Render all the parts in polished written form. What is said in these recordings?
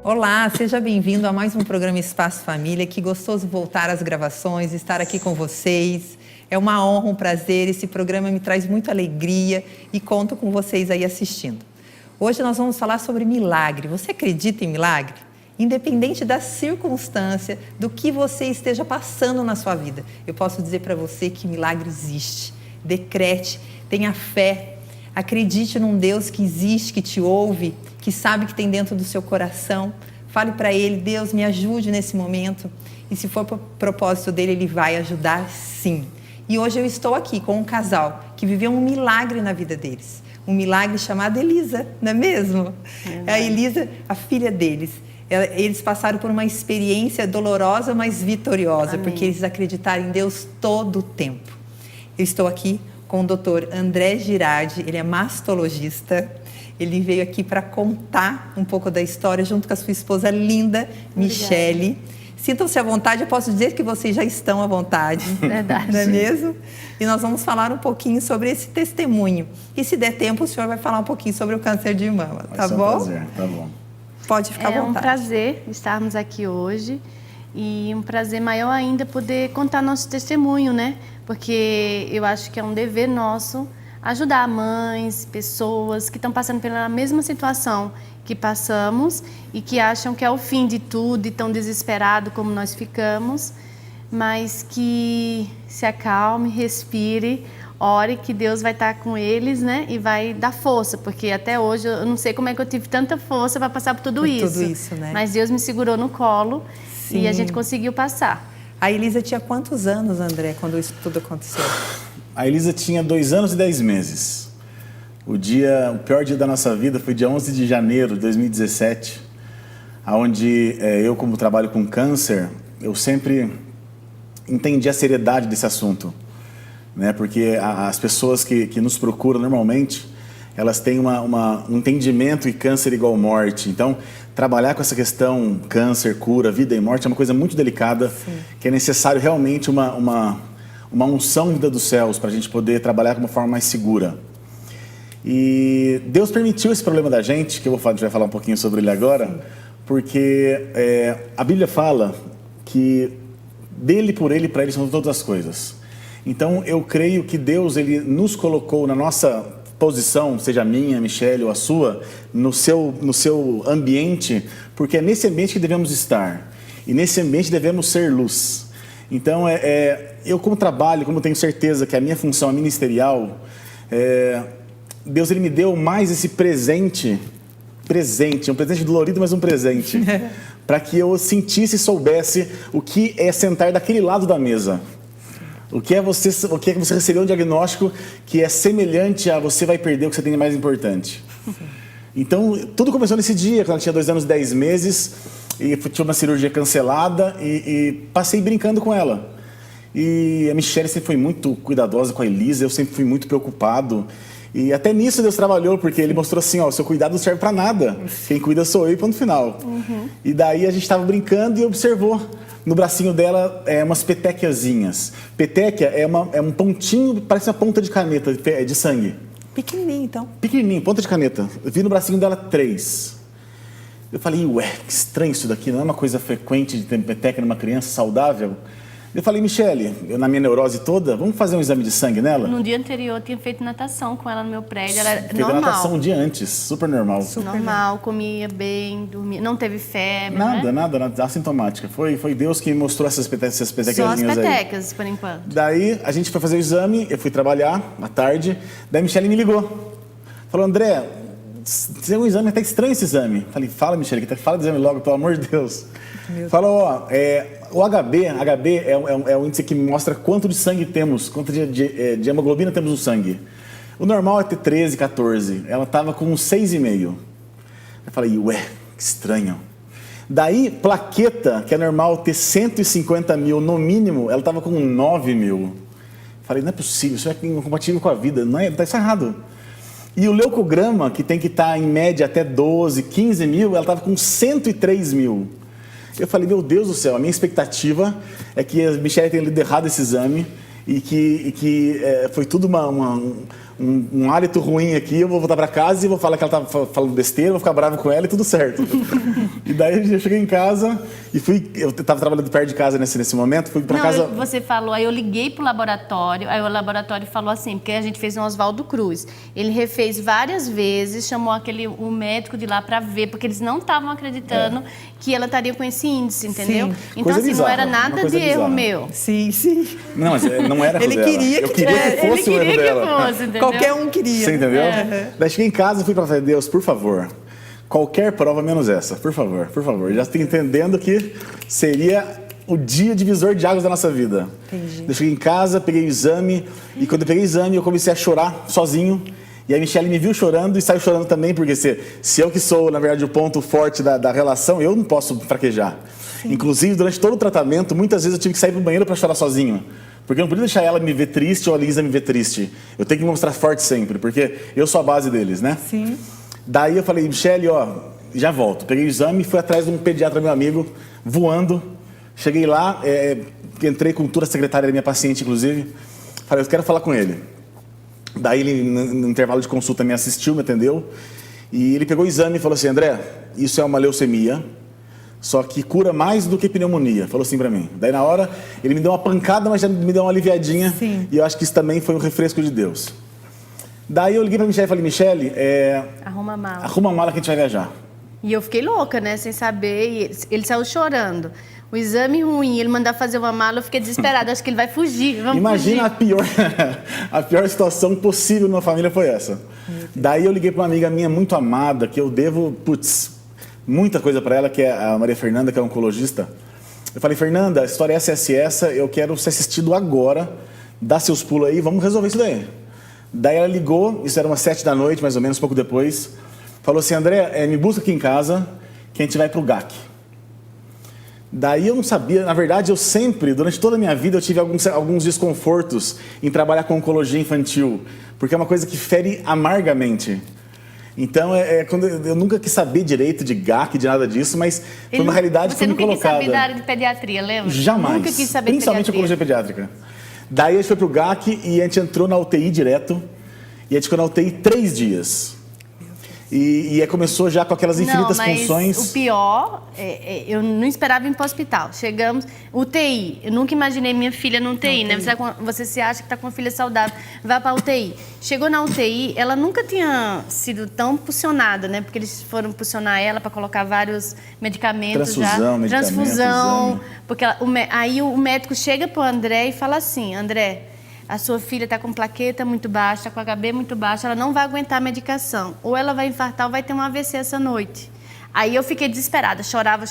Olá, seja bem-vindo a mais um programa Espaço Família. Que gostoso voltar às gravações, estar aqui com vocês. É uma honra, um prazer. Esse programa me traz muita alegria e conto com vocês aí assistindo. Hoje nós vamos falar sobre milagre. Você acredita em milagre? Independente da circunstância, do que você esteja passando na sua vida, eu posso dizer para você que milagre existe. Decrete, tenha fé, acredite num Deus que existe, que te ouve, que sabe que tem dentro do seu coração. Fale para Ele: Deus, me ajude nesse momento. E se for para o propósito dEle, Ele vai ajudar sim. E hoje eu estou aqui com um casal que viveu um milagre na vida deles. Um milagre chamado Elisa, não é mesmo? É a Elisa, a filha deles. Eles passaram por uma experiência dolorosa, mas vitoriosa, Amém. porque eles acreditaram em Deus todo o tempo. Eu estou aqui com o Dr. André Girardi, ele é mastologista. Ele veio aqui para contar um pouco da história junto com a sua esposa linda, Michele. Sintam-se à vontade, eu posso dizer que vocês já estão à vontade. Verdade. Não é mesmo? E nós vamos falar um pouquinho sobre esse testemunho. E se der tempo, o senhor vai falar um pouquinho sobre o câncer de mama, tá bom? Um prazer, tá bom. Pode ficar à vontade. É um prazer estarmos aqui hoje e um prazer maior ainda poder contar nosso testemunho, né? Porque eu acho que é um dever nosso ajudar mães, pessoas que estão passando pela mesma situação que passamos e que acham que é o fim de tudo e tão desesperado como nós ficamos, mas que se acalme, respire, ore que Deus vai estar com eles, né? E vai dar força, porque até hoje eu não sei como é que eu tive tanta força para passar por tudo isso, né? Mas Deus me segurou no colo. Sim. E a gente conseguiu passar. A Elisa tinha quantos anos, André, quando isso tudo aconteceu? A Elisa tinha 2 anos e 10 meses. O pior dia da nossa vida foi dia 11 de janeiro de 2017, onde eu, como trabalho com câncer, eu sempre entendi a seriedade desse assunto, né? Porque as pessoas que nos procuram normalmente, elas têm um entendimento e câncer igual morte. Então, trabalhar com essa questão câncer, cura, vida e morte é uma coisa muito delicada. Sim. Que é necessário realmente uma unção vinda dos céus para a gente poder trabalhar de uma forma mais segura. E Deus permitiu esse problema da gente, que a gente vai falar um pouquinho sobre ele agora. Sim. Porque a Bíblia fala que dele, por ele e para ele são todas as coisas. Então eu creio que Deus ele nos colocou na nossa posição, seja a minha, a Michele ou a sua, no seu ambiente, porque é nesse ambiente que devemos estar. E nesse ambiente devemos ser luz. Então, eu como trabalho, como tenho certeza que a minha função é ministerial, Deus ele me deu mais esse presente, um presente dolorido, mas um presente, para que eu sentisse e soubesse o que é sentar daquele lado da mesa. O que é você receber um diagnóstico que é semelhante a você vai perder o que você tem de mais importante. Então, tudo começou nesse dia, quando eu tinha 2 anos e 10 meses, e tive uma cirurgia cancelada e passei brincando com ela. E a Michele sempre foi muito cuidadosa com a Elisa, eu sempre fui muito preocupado. E até nisso Deus trabalhou, porque Ele mostrou assim, ó, o seu cuidado não serve para nada. Quem cuida sou eu e ponto final. E daí a gente estava brincando e observou. No bracinho dela, umas petequiazinhas. Petequia é um pontinho, parece uma ponta de caneta, de sangue. Pequenininho, então. Pequenininho, ponta de caneta. Eu vi no bracinho dela 3. Eu falei, ué, que estranho isso daqui, não é uma coisa frequente de ter petequia numa criança saudável? Eu falei, Michele, na minha neurose toda, vamos fazer um exame de sangue nela? No dia anterior, eu tinha feito natação com ela no meu prédio, ela era Fez normal. a natação um dia antes, super normal. Normal, comia bem, dormia, não teve febre, Nada, assintomática. Foi Deus que mostrou essas petequiazinhas só as aí. petecas, por enquanto. Daí, a gente foi fazer o exame, eu fui trabalhar à tarde, daí a Michele me ligou. Falou, André, tem um exame, tá estranho esse exame. Falei, fala, Michele, fala do exame logo, pelo amor de Deus. Falou, ó, o HB é o índice que mostra quanto de sangue temos, quanto de hemoglobina temos no sangue. O normal é ter 13, 14. Ela estava com 6,5. Eu falei, ué, que estranho. Daí, plaqueta, que é normal ter 150 mil no mínimo, ela estava com 9 mil. Falei, não é possível, isso é incompatível com a vida, não é, tá isso errado. E o leucograma, que tem que estar em média até 12, 15 mil, ela estava com 103 mil. Eu falei, meu Deus do céu, a minha expectativa é que a Michele tenha lido errado esse exame e que foi tudo um hálito ruim aqui, eu vou voltar para casa e vou falar que ela tá falando besteira, vou ficar bravo com ela e tudo certo. E daí eu cheguei em casa e eu estava trabalhando perto de casa nesse momento, fui para casa... Você falou, aí eu liguei pro laboratório, aí o laboratório falou assim, porque a gente fez um Oswaldo Cruz. Ele refez várias vezes, chamou o médico de lá para ver, porque eles não estavam acreditando que ela estaria com esse índice, entendeu? Sim. Então, Coisa assim, bizarra, não era nada de erro meu. Sim, sim. Não, mas não era Ele dela. queria Eu que queria que fosse o erro dela. Entendeu? Qualquer um queria. Você entendeu? Daí cheguei em casa e fui para falar, Deus, por favor, qualquer prova menos essa, por favor, por favor. Já estou entendendo que seria o dia divisor de águas da nossa vida. Entendi. Eu cheguei em casa, peguei o exame, e quando eu peguei o exame, eu comecei a chorar sozinho. E a Michelle me viu chorando e saiu chorando também, porque se eu que sou, na verdade, o ponto forte da relação, eu não posso fraquejar. Sim. Inclusive, durante todo o tratamento, muitas vezes eu tive que sair pro banheiro para chorar sozinho. Porque eu não podia deixar ela me ver triste ou a Lisa me ver triste. Eu tenho que me mostrar forte sempre, porque eu sou a base deles, né? Sim. Daí eu falei, Michelle, já volto. Peguei o exame e fui atrás de um pediatra, meu amigo, voando. Cheguei lá, entrei com toda a secretária da minha paciente, inclusive. Falei, eu quero falar com ele. Daí ele, no intervalo de consulta, me assistiu, me atendeu. E ele pegou o exame e falou assim, André, isso é uma leucemia, só que cura mais do que pneumonia. Falou assim pra mim. Daí na hora, ele me deu uma pancada, mas já me deu uma aliviadinha. Sim. E eu acho que isso também foi um refresco de Deus. Daí eu liguei pra Michelle e falei, Michelle, Arruma a mala. arruma a mala que a gente vai viajar. E eu fiquei louca, né, sem saber. E ele saiu chorando. O exame ruim, ele mandar fazer uma mala, eu fiquei desesperada. Acho que ele vai fugir. Imagina a pior situação possível numa família foi essa. Daí eu liguei para uma amiga minha muito amada, que eu devo, muita coisa para ela, que é a Maria Fernanda, que é oncologista. Eu falei, Fernanda, a história é essa, eu quero ser assistido agora, dá seus pulos aí, vamos resolver isso daí. Daí ela ligou, isso era umas 7 da noite, mais ou menos, pouco depois, falou assim, André, me busca aqui em casa, que a gente vai pro GAC. Daí eu não sabia, na verdade eu sempre, durante toda a minha vida, eu tive alguns desconfortos em trabalhar com oncologia infantil, porque é uma coisa que fere amargamente. Então, quando eu nunca quis saber direito de GAC, de nada disso, mas foi uma realidade que foi me colocada. Você nunca quis saber da área de pediatria, lembra? Jamais. Nunca quis saber de Principalmente oncologia pediátrica. Daí a gente foi pro GAC e a gente entrou na UTI direto, e a gente ficou na UTI 3 dias. E começou já com aquelas infinitas funções. O pior, eu não esperava ir para o hospital. Chegamos, UTI. Eu nunca imaginei minha filha no UTI, né? Você se acha que está com uma filha saudável, vai para a UTI. Chegou na UTI, ela nunca tinha sido tão pulsionada, né? Porque eles foram pulsionar ela para colocar vários medicamentos transfusão. Porque aí o médico chega para o André e fala assim, André, a sua filha está com plaqueta muito baixa, está com HB muito baixa, ela não vai aguentar a medicação. Ou ela vai infartar ou vai ter um AVC essa noite. Aí eu fiquei desesperada, chorava.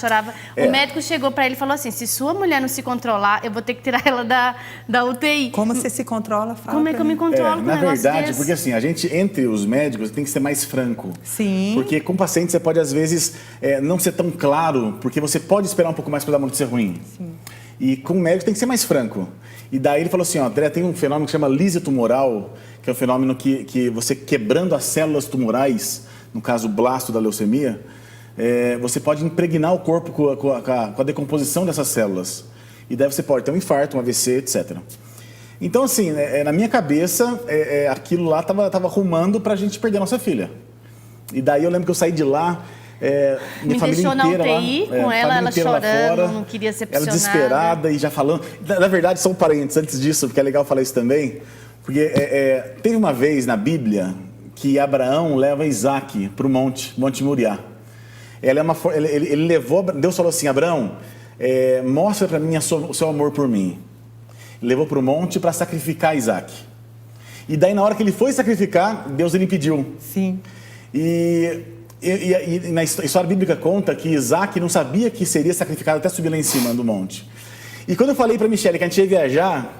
O médico chegou para ele e falou assim, se sua mulher não se controlar, eu vou ter que tirar ela da UTI. Como você se controla? Fala Como é que eu me controlo com um na negócio verdade, desse? porque assim, a gente, entre os médicos, tem que ser mais franco. Sim. Porque com o paciente você pode, às vezes, não ser tão claro, porque você pode esperar um pouco mais para dar uma notícia ruim. Sim. E com o médico tem que ser mais franco. E daí ele falou assim, André, tem um fenômeno que chama lise tumoral, que é um fenômeno que você quebrando as células tumorais, no caso o blasto da leucemia, você pode impregnar o corpo com a decomposição dessas células. E daí você pode ter um infarto, um AVC, etc. Então, assim, na minha cabeça, aquilo lá estava arrumando para a gente perder a nossa filha. E daí eu lembro que eu saí de lá, minha família inteira na UTI lá, com ela chorando, fora, não queria ser ela pressionada. desesperada e já falando. Na verdade, só um parênteses antes disso, porque é legal falar isso também, porque teve uma vez na Bíblia que Abraão leva Isaac para o Monte Moriá. Ele levou, Deus falou assim, Abraão, mostra para mim o seu amor por mim. Ele levou para o monte para sacrificar Isaac. E daí na hora que ele foi sacrificar, Deus ele impediu. Sim. E na história bíblica conta que Isaac não sabia que seria sacrificado até subir lá em cima do monte. E quando eu falei para a Michelle que a gente ia viajar,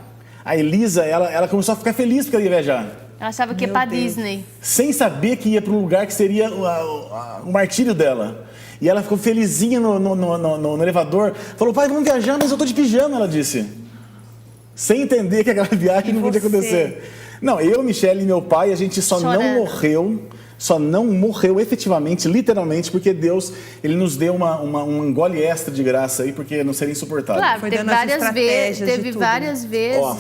a Elisa, ela começou a ficar feliz porque ela ia viajar. Ela achava que ia para Disney. Sem saber que ia para um lugar que seria o martírio dela. E ela ficou felizinha no elevador. Falou, pai, vamos viajar, mas eu tô de pijama, ela disse. Sem entender que aquela viagem não podia acontecer. Não, eu, Michelle e meu pai, a gente só não morreu efetivamente, literalmente, porque Deus, ele nos deu um engole extra de graça aí, porque não seria insuportável. Claro, teve várias vezes. Ó,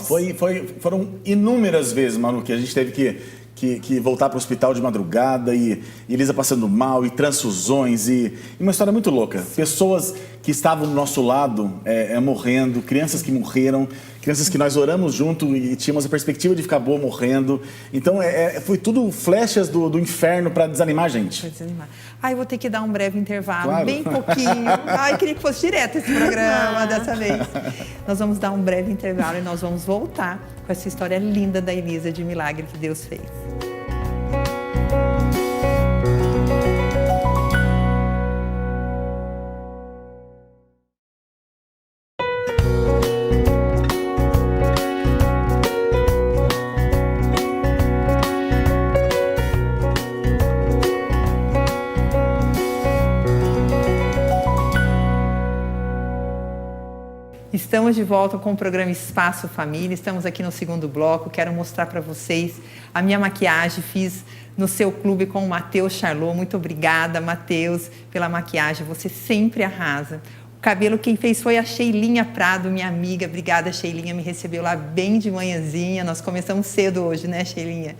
foram inúmeras vezes, Manu, que a gente teve que que voltar para o hospital de madrugada e Elisa passando mal e transfusões e uma história muito louca. Pessoas que estavam do nosso lado morrendo, crianças que morreram, crianças que nós oramos junto e tínhamos a perspectiva de ficar boa morrendo. Então foi tudo flechas do inferno para desanimar a gente. Desanimar. Eu vou ter que dar um breve intervalo, Claro. bem pouquinho. Queria que fosse direto esse programa dessa vez. Nós vamos dar um breve intervalo e nós vamos voltar com essa história linda da Elisa, de milagre que Deus fez. Estamos de volta com o programa Espaço Família, estamos aqui no segundo bloco. Quero mostrar para vocês a minha maquiagem, fiz no seu clube com o Matheus Charlot. Muito obrigada, Matheus, pela maquiagem, você sempre arrasa. O cabelo quem fez foi a Sheilinha Prado, minha amiga. Obrigada, Sheilinha, me recebeu lá bem de manhãzinha, nós começamos cedo hoje, né, Sheilinha?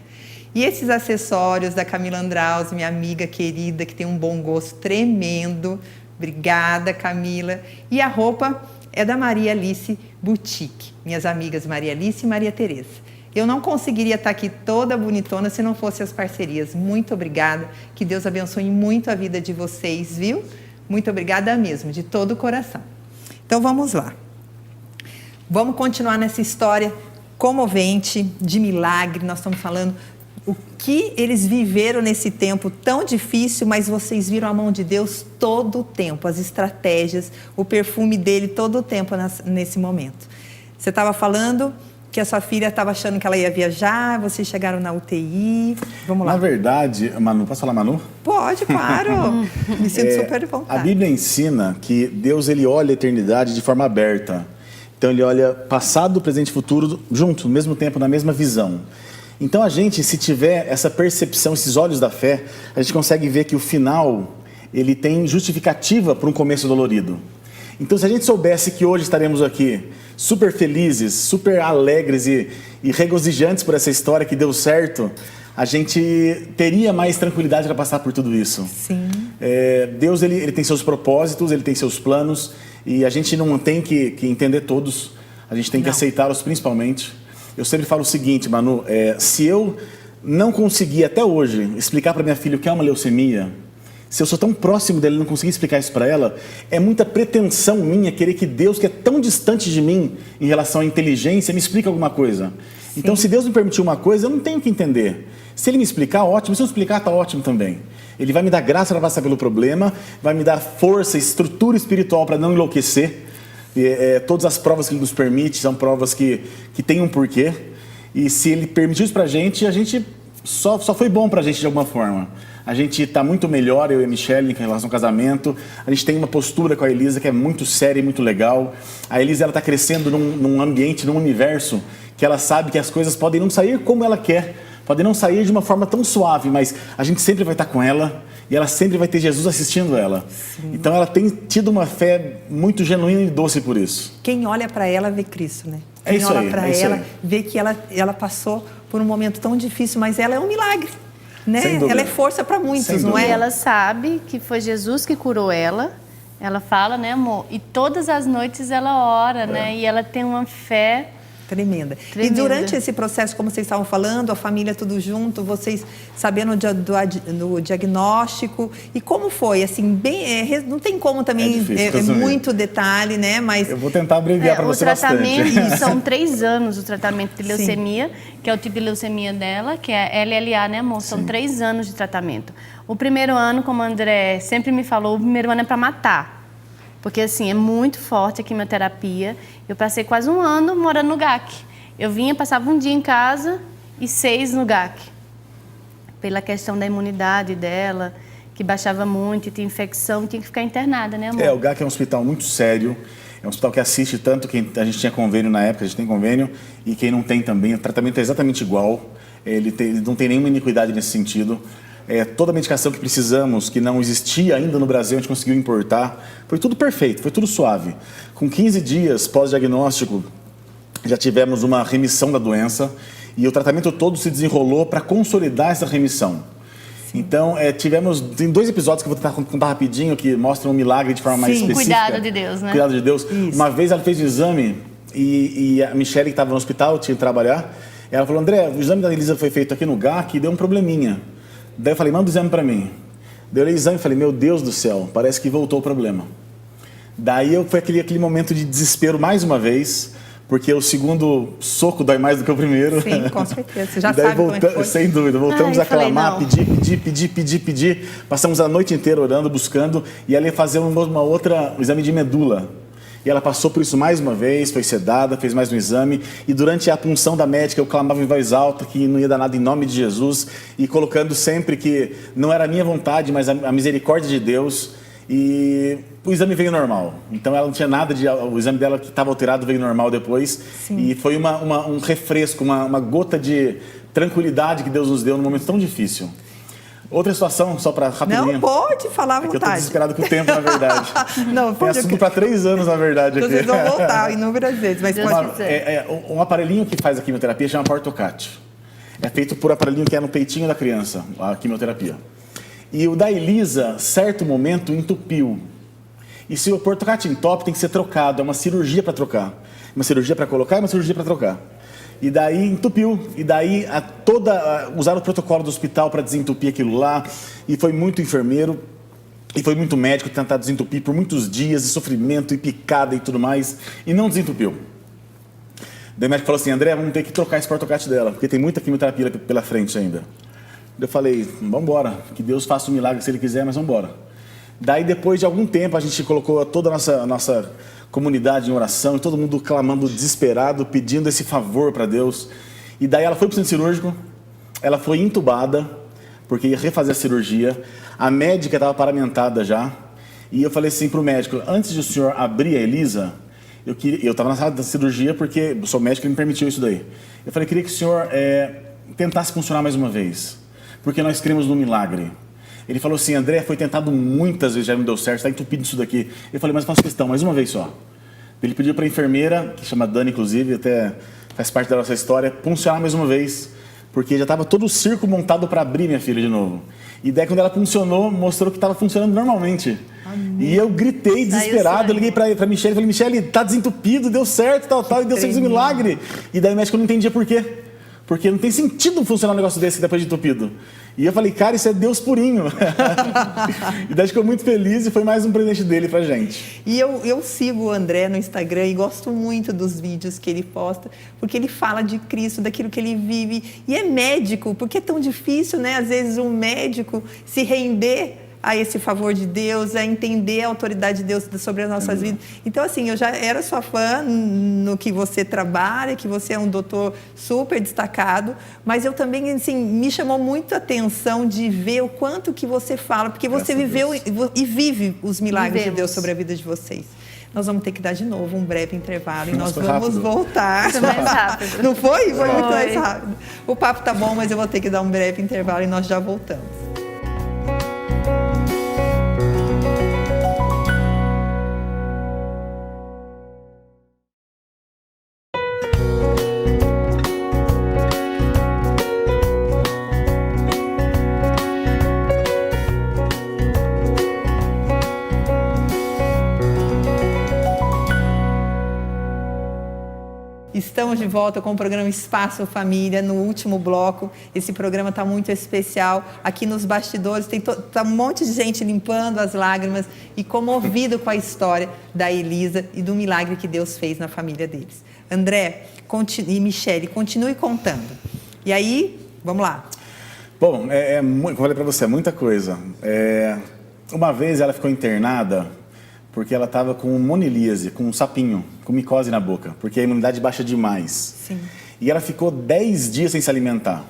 E esses acessórios da Camila Andraus, minha amiga querida, que tem um bom gosto tremendo. Obrigada, Camila. E a roupa é da Maria Alice Boutique, minhas amigas Maria Alice e Maria Tereza. Eu não conseguiria estar aqui toda bonitona se não fosse as parcerias. Muito obrigada, que Deus abençoe muito a vida de vocês, viu? Muito obrigada mesmo, de todo o coração. Então vamos lá. Vamos continuar nessa história comovente, de milagre. Nós estamos falando o que eles viveram nesse tempo tão difícil, mas vocês viram a mão de Deus todo o tempo, as estratégias, o perfume dele todo o tempo nesse momento. Você estava falando que a sua filha estava achando que ela ia viajar, vocês chegaram na UTI. Vamos lá. Na verdade, Manu, posso falar Manu? Pode, claro. Me sinto super à vontade. A Bíblia ensina que Deus ele olha a eternidade de forma aberta. Então ele olha passado, presente e futuro junto, no mesmo tempo, na mesma visão. Então a gente, se tiver essa percepção, esses olhos da fé, a gente consegue ver que o final, ele tem justificativa para um começo dolorido. Então se a gente soubesse que hoje estaremos aqui super felizes, super alegres e regozijantes por essa história que deu certo, a gente teria mais tranquilidade para passar por tudo isso. Sim. Deus ele tem seus propósitos, ele tem seus planos e a gente não tem que entender todos, a gente tem que aceitá-los principalmente. Eu sempre falo o seguinte, Manu, se eu não conseguir até hoje explicar para minha filha o que é uma leucemia, se eu sou tão próximo dela e não conseguir explicar isso para ela, é muita pretensão minha querer que Deus, que é tão distante de mim em relação à inteligência, me explique alguma coisa. Sim. Então, se Deus me permitiu uma coisa, eu não tenho que entender. Se Ele me explicar, ótimo. Se eu explicar, está ótimo também. Ele vai me dar graça para passar pelo problema, vai me dar força, estrutura espiritual para não enlouquecer. Todas as provas que Ele nos permite são provas que têm um porquê. E se Ele permitiu isso para a gente só foi bom para a gente de alguma forma. A gente está muito melhor, eu e a Michelle, em relação ao casamento. A gente tem uma postura com a Elisa que é muito séria e muito legal. A Elisa está crescendo num ambiente, num universo que ela sabe que as coisas podem não sair como ela quer, podem não sair de uma forma tão suave, mas a gente sempre vai estar com ela e ela sempre vai ter Jesus assistindo ela. Sim. Então ela tem tido uma fé muito genuína e doce por isso. Quem olha para ela vê Cristo, né? Quem Quem olha para ela vê que ela passou por um momento tão difícil, mas ela é um milagre. Né? Ela é força para muitos, não é? E ela sabe que foi Jesus que curou ela. Ela fala, né, amor? E todas as noites ela ora, né? E ela tem uma fé tremenda. E durante esse processo, como vocês estavam falando, a família tudo junto, vocês sabendo do diagnóstico, e como foi? Assim, bem, não tem como também, muito detalhe, né? Mas eu vou tentar abreviar para você bastante. O tratamento, são 3 anos o tratamento de leucemia, que é o tipo de leucemia dela, que é LLA, né, amor? São 3 anos de tratamento. O primeiro ano, como o André sempre me falou, o primeiro ano é para matar. Porque, assim, é muito forte a quimioterapia. Eu passei quase 1 ano morando no GAC. Eu vinha, passava um dia em casa e 6 no GAC. Pela questão da imunidade dela, que baixava muito, e tinha infecção, tinha que ficar internada, né, amor? O GAC é um hospital muito sério. É um hospital que assiste tanto quem a gente tinha convênio na época, a gente tem convênio, e quem não tem também. O tratamento é exatamente igual. Ele não tem nenhuma iniquidade nesse sentido. Toda a medicação que precisamos, que não existia ainda no Brasil, a gente conseguiu importar. Foi tudo perfeito, foi tudo suave. Com 15 dias pós-diagnóstico, já tivemos uma remissão da doença E o tratamento todo se desenrolou para consolidar essa remissão. Então, tem 2 episódios que eu vou tentar contar rapidinho, que mostram um milagre de forma mais específica. Cuidado de Deus, né? Cuidado de Deus. Isso. Uma vez ela fez um exame e a Michelle, que estava no hospital, tinha que trabalhar, ela falou, André, o exame da Elisa foi feito aqui no GAC e deu um probleminha. Daí eu falei, manda o exame para mim. Daí eu olhei o exame e falei, meu Deus do céu, parece que voltou o problema. Daí foi aquele momento de desespero mais uma vez, porque o segundo soco dói mais do que o primeiro. Sim, com certeza. Você já E daí sabe como é que foi. Sem dúvida. Voltamos a clamar, pedir. Passamos a noite inteira orando, buscando. E ela ia fazer um exame de medula. E ela passou por isso mais uma vez, foi sedada, fez mais um exame. E durante a punção da médica, eu clamava em voz alta que não ia dar nada em nome de Jesus. E colocando sempre que não era a minha vontade, mas a misericórdia de Deus. E o exame veio normal. Então ela não tinha nada o exame dela que estava alterado veio normal depois. Sim. E foi um refresco, uma gota de tranquilidade que Deus nos deu num momento tão difícil. Outra situação, só para rapidinho. Não, pode falar à vontade. Eu estou desesperado com o tempo, na verdade. Não, Tem assunto para 3 anos, na verdade. Então, aqui. vocês vão voltar inúmeras vezes, mas pode Um aparelhinho que faz a quimioterapia chama Portocat. É feito por aparelhinho que é no peitinho da criança, a quimioterapia. E o da Elisa, certo momento, entupiu. E se o Portocat entope, tem que ser trocado. É uma cirurgia para trocar. Uma cirurgia para colocar e uma cirurgia para trocar. E daí entupiu. E daí usaram o protocolo do hospital para desentupir aquilo lá. E foi muito enfermeiro. E foi muito médico tentar desentupir por muitos dias, de sofrimento e picada e tudo mais. E não desentupiu. Daí o médico falou assim, André, vamos ter que trocar esse Portocat dela, porque tem muita quimioterapia pela frente ainda. Eu falei, vamos embora, que Deus faça um milagre se Ele quiser, mas vamos embora. Daí, depois de algum tempo, a gente colocou toda a nossa comunidade em oração, e todo mundo clamando desesperado, pedindo esse favor para Deus. E daí ela foi para o centro cirúrgico, ela foi entubada, porque ia refazer a cirurgia. A médica estava paramentada já, e eu falei assim para o médico, antes de o senhor abrir a Elisa, eu estava na sala da cirurgia, porque o seu médico me permitiu isso daí. Eu falei, queria que o senhor tentasse funcionar mais uma vez, porque nós cremos no milagre. Ele falou assim, André, foi tentado muitas vezes, já não deu certo, está entupido isso daqui. Eu falei, mas faço questão, mais uma vez só. Ele pediu para a enfermeira, que chama Dani, inclusive, até faz parte da nossa história, funcionar mais uma vez, porque já estava todo o circo montado para abrir minha filha de novo. E daí, quando ela funcionou, mostrou que estava funcionando normalmente. E eu gritei desesperado, eu liguei para a Michelle e falei, Michelle, está desentupido, deu certo, tal, e Deus fez um milagre. E daí o médico não entendia por quê. Porque não tem sentido funcionar um negócio desse depois de entupido. E eu falei, cara, isso é Deus purinho. E daí ficou muito feliz e foi mais um presente dele pra gente. E eu sigo o André no Instagram e gosto muito dos vídeos que ele posta, porque ele fala de Cristo, daquilo que ele vive. E é médico, porque é tão difícil, né? Às vezes um médico se render a esse favor de Deus, a entender a autoridade de Deus sobre as nossas vidas. Então, assim, eu já era sua fã no que você trabalha, que você é um doutor super destacado, mas eu também, assim, me chamou muito a atenção de ver o quanto que você fala, porque você viveu e vive os milagres de Deus sobre a vida de vocês. Nós vamos ter que dar de novo um breve intervalo e nós vamos voltar. Foi mais rápido. Não foi? Foi muito mais rápido. O papo tá bom, mas eu vou ter que dar um breve intervalo e nós já voltamos. Estamos de volta com o programa Espaço Família, no último bloco. Esse programa está muito especial. Aqui nos bastidores tem tá um monte de gente limpando as lágrimas e comovido com a história da Elisa e do milagre que Deus fez na família deles. André e Michelle, continue contando. E aí, vamos lá. Bom, como eu falei para você, é muita coisa. Uma vez ela ficou internada porque ela estava com monilíase, com um sapinho, com micose na boca, porque a imunidade baixa demais. Sim. E ela ficou 10 dias sem se alimentar.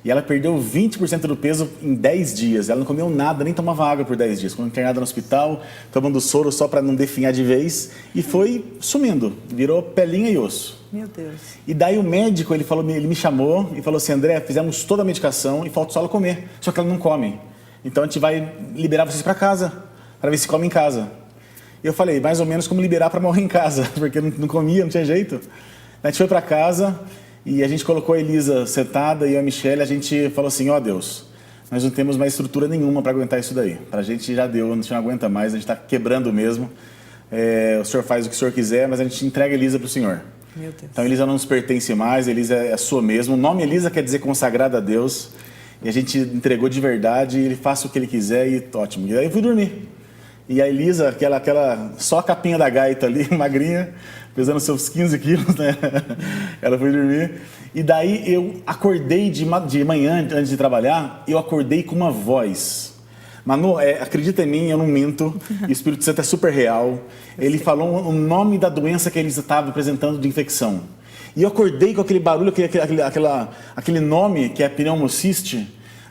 E ela perdeu 20% do peso em 10 dias. Ela não comeu nada, nem tomava água por 10 dias. Ficou internada no hospital, tomando soro só para não definhar de vez. E foi sumindo, virou pelinha e osso. Meu Deus. E daí o médico, ele me chamou e falou assim, André, fizemos toda a medicação e falta só ela comer. Só que ela não come. Então a gente vai liberar vocês para casa, para ver se come em casa. Eu falei, mais ou menos como liberar para morrer em casa, porque não comia, não tinha jeito. A gente foi para casa E a gente colocou a Elisa sentada e a Michelle, a gente falou assim, ó Deus, nós não temos mais estrutura nenhuma para aguentar isso daí. Para a gente já deu, a gente não aguenta mais, a gente está quebrando mesmo. O senhor faz o que o senhor quiser, mas a gente entrega a Elisa para o senhor. Meu Deus. Então, Elisa não nos pertence mais, Elisa é sua mesmo. O nome Elisa quer dizer consagrada a Deus. E a gente entregou de verdade, ele faça o que ele quiser e ótimo. E aí eu fui dormir. E a Elisa, aquela só a capinha da gaita ali, magrinha, pesando seus 15 quilos, né? Ela foi dormir. E daí eu acordei de manhã, antes de trabalhar, eu acordei com uma voz. Manu, acredita em mim, eu não minto, o Espírito Santo é super real. Ele falou o nome da doença que a Elisa estava apresentando de infecção. E eu acordei com aquele barulho, aquele nome que é pneumociste.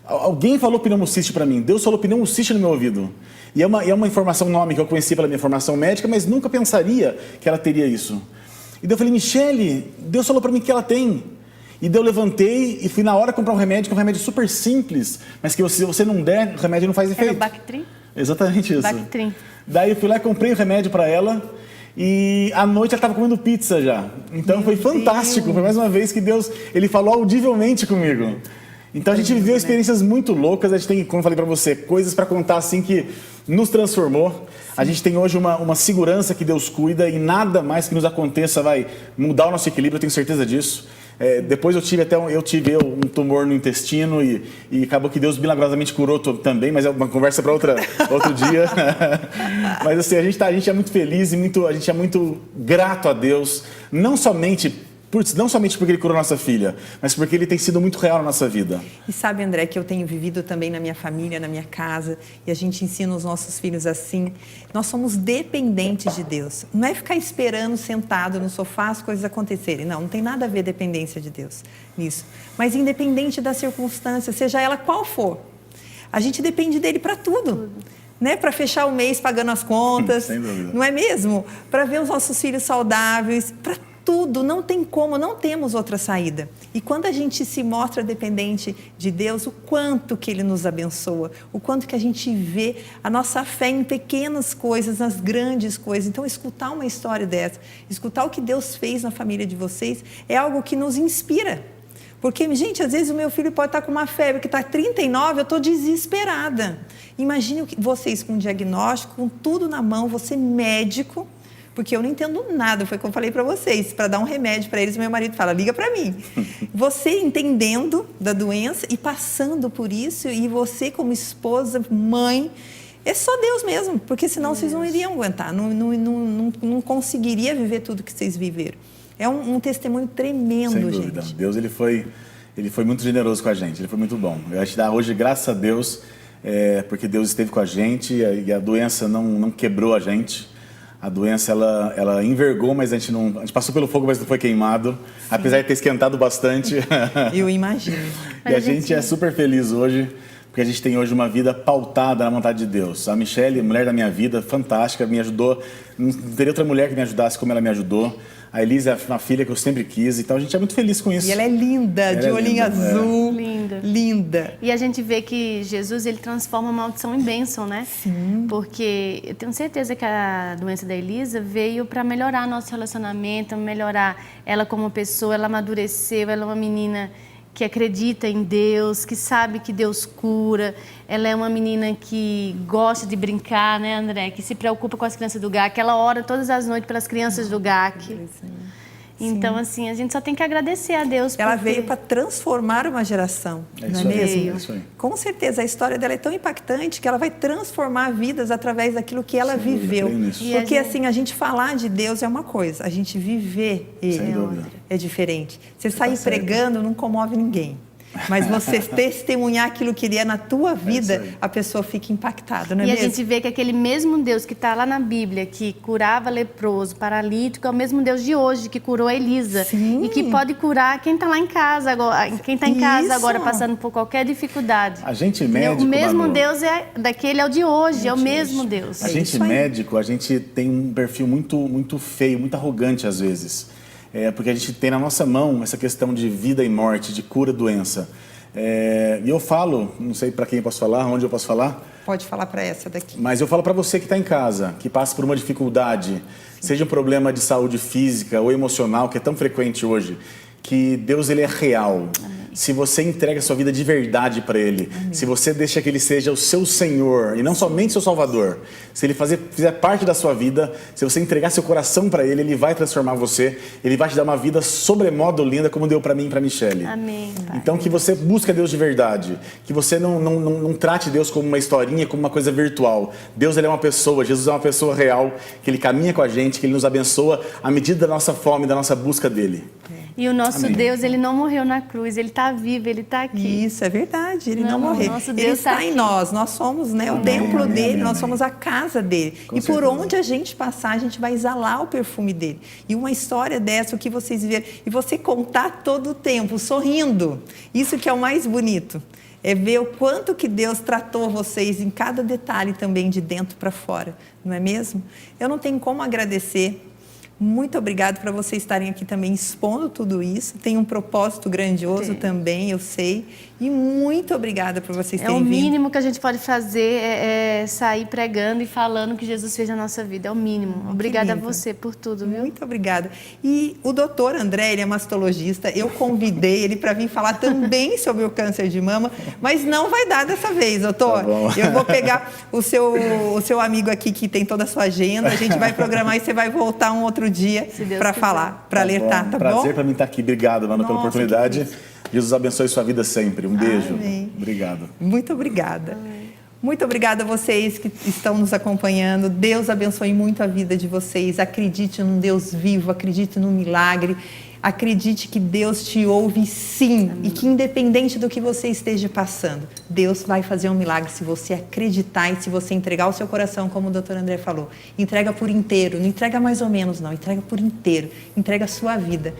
Alguém falou pneumociste para mim, Deus falou pneumociste no meu ouvido. E é uma informação, nome que eu conheci pela minha formação médica, mas nunca pensaria que ela teria isso. E daí eu falei, Michelle, Deus falou para mim que ela tem. E daí eu levantei e fui na hora comprar um remédio, que é um remédio super simples, mas que se você não der, o remédio não faz efeito. Era o Bactrim? Exatamente isso. Bactrim. Daí eu fui lá e comprei o remédio para ela e à noite ela estava comendo pizza já. Então foi fantástico, foi mais uma vez que Deus, ele falou audivelmente comigo. Então a gente viveu experiências muito loucas, a gente tem, como eu falei para você, coisas para contar assim que nos transformou. Sim. A gente tem hoje uma segurança que Deus cuida e nada mais que nos aconteça vai mudar o nosso equilíbrio, eu tenho certeza disso. Depois eu tive um tumor no intestino e acabou que Deus milagrosamente curou também, mas é uma conversa para outro dia. Mas assim, a gente é muito feliz e a gente é muito grato a Deus, não somente porque ele curou nossa filha, mas porque ele tem sido muito real na nossa vida. E sabe, André, que eu tenho vivido também na minha família, na minha casa, e a gente ensina os nossos filhos assim. Nós somos dependentes de Deus. Não é ficar esperando sentado no sofá as coisas acontecerem. Não tem nada a ver dependência de Deus nisso. Mas independente da circunstância, seja ela qual for, a gente depende dele para tudo. Né? Para fechar o mês pagando as contas, sem dúvida. Não é mesmo? Para ver os nossos filhos saudáveis, para tudo, não tem como, não temos outra saída. E quando a gente se mostra dependente de Deus, o quanto que Ele nos abençoa, o quanto que a gente vê a nossa fé em pequenas coisas, nas grandes coisas. Então, escutar uma história dessa, escutar o que Deus fez na família de vocês, é algo que nos inspira. Porque, gente, às vezes o meu filho pode estar com uma febre que está 39, eu estou desesperada. Imagine vocês com um diagnóstico, com tudo na mão, você médico, porque eu não entendo nada, foi o que eu falei para vocês, para dar um remédio para eles, meu marido fala, liga para mim. Você entendendo da doença e passando por isso, e você como esposa, mãe, é só Deus mesmo, porque senão vocês não iriam aguentar, não conseguiria viver tudo que vocês viveram. É um testemunho tremendo, sem dúvida. Gente. Deus, ele foi muito generoso com a gente, ele foi muito bom. Eu acho que hoje, graças a Deus, porque Deus esteve com a gente e a doença não quebrou a gente. A doença, ela envergou, mas a gente passou pelo fogo, mas não foi queimado. Sim. Apesar de ter esquentado bastante. Eu imagino. E a gente é super feliz hoje, porque a gente tem hoje uma vida pautada na vontade de Deus. A Michelle, mulher da minha vida, fantástica, me ajudou. Não teria outra mulher que me ajudasse como ela me ajudou. A Elisa é uma filha que eu sempre quis, então a gente é muito feliz com isso. E ela é linda, de olhinho azul. Linda. Linda. E a gente vê que Jesus, ele transforma a maldição em bênção, né? Sim. Porque eu tenho certeza que a doença da Elisa veio para melhorar nosso relacionamento, melhorar ela como pessoa, ela amadureceu, ela é uma menina que acredita em Deus, que sabe que Deus cura. Ela é uma menina que gosta de brincar, né, André? Que se preocupa com as crianças do GAC. Ela ora todas as noites pelas crianças do GAC. Então, assim, a gente só tem que agradecer a Deus. Ela veio para transformar uma geração, não é mesmo? Isso aí. Com certeza, a história dela é tão impactante que ela vai transformar vidas através daquilo que ela viveu. Porque, assim, a gente falar de Deus é uma coisa, a gente viver Ele é diferente. Você sair pregando não comove ninguém. Mas você testemunhar aquilo que Ele é na tua vida, a pessoa fica impactada, não é mesmo? E a gente vê que aquele mesmo Deus que está lá na Bíblia, que curava leproso, paralítico, é o mesmo Deus de hoje, que curou a Elisa. Sim. E que pode curar quem está lá em casa agora, quem está em casa agora passando por qualquer dificuldade. A gente médico, o mesmo Manu, Deus daquele é o de hoje, é o mesmo Deus. A gente médico, a gente tem um perfil muito feio, muito arrogante às vezes. Porque a gente tem na nossa mão essa questão de vida e morte, de cura, doença. E eu falo, não sei para quem eu posso falar, onde eu posso falar. Pode falar para essa daqui. Mas eu falo para você que está em casa, que passa por uma dificuldade, seja um problema de saúde física ou emocional, que é tão frequente hoje, que Deus ele é real. Se você entrega a sua vida de verdade para Ele, se você deixa que Ele seja o seu Senhor e não somente seu Salvador, se Ele fizer parte da sua vida, se você entregar seu coração para Ele, Ele vai transformar você, Ele vai te dar uma vida sobremodo linda como deu para mim e para Michele. Amém, Pai. Então que você busque Deus de verdade, que você não trate Deus como uma historinha, como uma coisa virtual. Deus ele é uma pessoa, Jesus é uma pessoa real, que Ele caminha com a gente, que Ele nos abençoa à medida da nossa fome, da nossa busca dEle. E o nosso Amém. Deus, Ele não morreu na cruz, Ele está vivo, Ele está aqui. Isso, é verdade, Ele não Não, morreu. nosso Ele Deus está tá em aqui. nós somos, né, o Amém, templo amém, dele, amém, nós amém. somos a casa dele. Com E por certeza. onde a gente passar, a gente vai exalar o perfume dele. E uma história dessa, o que vocês viveram, e você contar todo o tempo, sorrindo, isso que é o mais bonito. É ver o quanto que Deus tratou vocês em cada detalhe também, de dentro para fora, não é mesmo? Eu não tenho como agradecer. Muito obrigado por vocês estarem aqui também expondo tudo isso. Tem um propósito grandioso também, eu sei. E muito obrigada por vocês É terem o vindo. mínimo que a gente pode fazer, é sair pregando e falando o que Jesus fez na nossa vida. É o mínimo. Obrigada a lindo. você por tudo, viu? Muito obrigada. E o doutor André, ele é mastologista. Eu convidei ele para vir falar também sobre o câncer de mama, mas não vai dar dessa vez, doutor. Tá bom. Eu vou pegar o seu amigo aqui que tem toda a sua agenda, a gente vai programar e você vai voltar um outro dia Se Deus para quiser. falar, para alertar, tá bom? Prazer para mim estar aqui. Obrigado, Mano, pela Nossa, oportunidade. que Jesus abençoe sua vida sempre. Um beijo. Amém. Obrigado. Muito obrigada. Muito obrigada a vocês que estão nos acompanhando. Deus abençoe muito a vida de vocês. Acredite num Deus vivo, acredite no milagre. Acredite que Deus te ouve sim. E que independente do que você esteja passando, Deus vai fazer um milagre se você acreditar e se você entregar o seu coração, como o doutor André falou. Entrega por inteiro, não entrega mais ou menos não, entrega por inteiro. Entrega a sua vida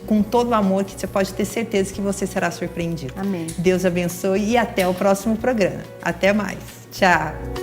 com todo o amor, que você pode ter certeza que você será surpreendido. Amém. Deus abençoe e até o próximo programa. Até mais. Tchau.